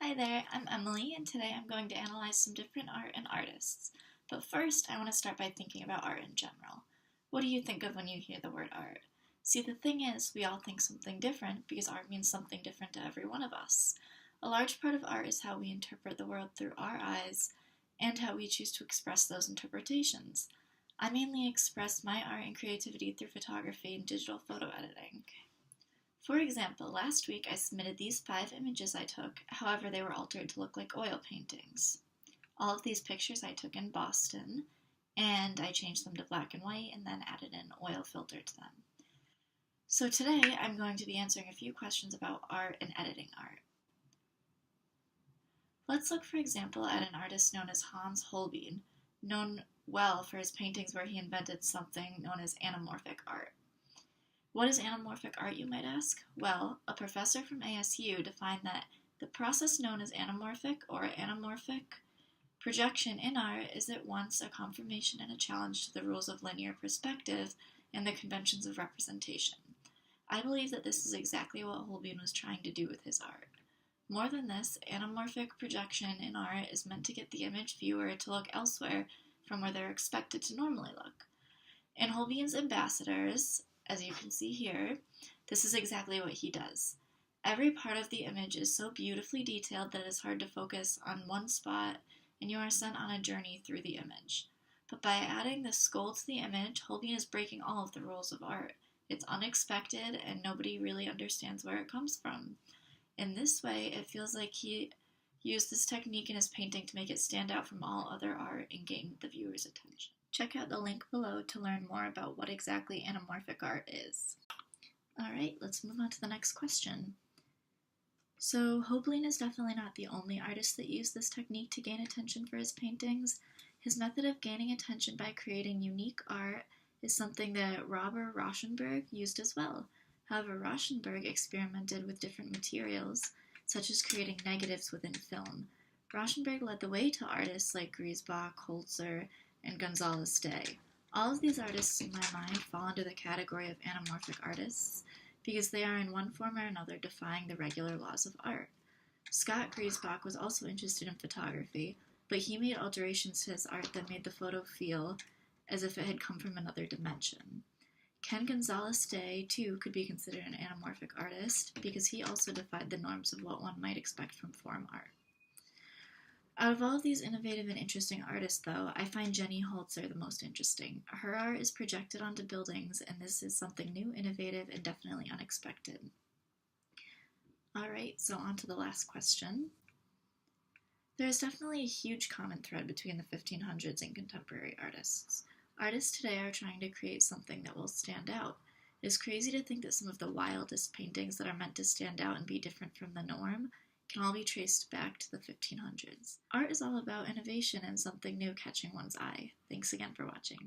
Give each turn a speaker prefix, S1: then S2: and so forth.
S1: Hi there, I'm Emily, and today I'm going to analyze some different art and artists. But first, I want to start by thinking about art in general. What do you think of when you hear the word art? See, the thing is, we all think something different because art means something different to every one of us. A large part of art is how we interpret the world through our eyes and how we choose to express those interpretations. I mainly express my art and creativity through photography and digital photo editing. For example, last week I submitted these 5 images I took, however they were altered to look like oil paintings. All of these pictures I took in Boston, and I changed them to black and white and then added an oil filter to them. So today I'm going to be answering a few questions about art and editing art. Let's look, for example, at an artist known as Hans Holbein, known well for his paintings where he invented something known as anamorphic art. What is anamorphic art, you might ask? Well, a professor from ASU defined that the process known as anamorphic or anamorphic projection in art is at once a confirmation and a challenge to the rules of linear perspective and the conventions of representation. I believe that this is exactly what Holbein was trying to do with his art. More than this, anamorphic projection in art is meant to get the image viewer to look elsewhere from where they're expected to normally look. In Holbein's Ambassadors, as you can see here, this is exactly what he does. Every part of the image is so beautifully detailed that it is hard to focus on one spot, and you are sent on a journey through the image. But by adding this skull to the image, Holbein is breaking all of the rules of art. It's unexpected, and nobody really understands where it comes from. In this way, it feels like he used this technique in his painting to make it stand out from all other art and gain the viewer's attention. Check out the link below to learn more about what exactly anamorphic art is. Alright, let's move on to the next question. So, Holbein is definitely not the only artist that used this technique to gain attention for his paintings. His method of gaining attention by creating unique art is something that Robert Rauschenberg used as well. However, Rauschenberg experimented with different materials, such as creating negatives within film. Rauschenberg led the way to artists like Griesbach, Holzer, and Gonzalez Day. All of these artists, in my mind, fall under the category of anamorphic artists because they are in one form or another defying the regular laws of art. Scott Griesbach was also interested in photography, but he made alterations to his art that made the photo feel as if it had come from another dimension. Ken Gonzalez Day, too, could be considered an anamorphic artist because he also defied the norms of what one might expect from form art. Out of all of these innovative and interesting artists, though, I find Jenny Holzer the most interesting. Her art is projected onto buildings, and this is something new, innovative, and definitely unexpected. Alright, so on to the last question. There is definitely a huge common thread between the 1500s and contemporary artists. Artists today are trying to create something that will stand out. It is crazy to think that some of the wildest paintings that are meant to stand out and be different from the norm can all be traced back to the 1500s. Art is all about innovation and something new catching one's eye. Thanks again for watching.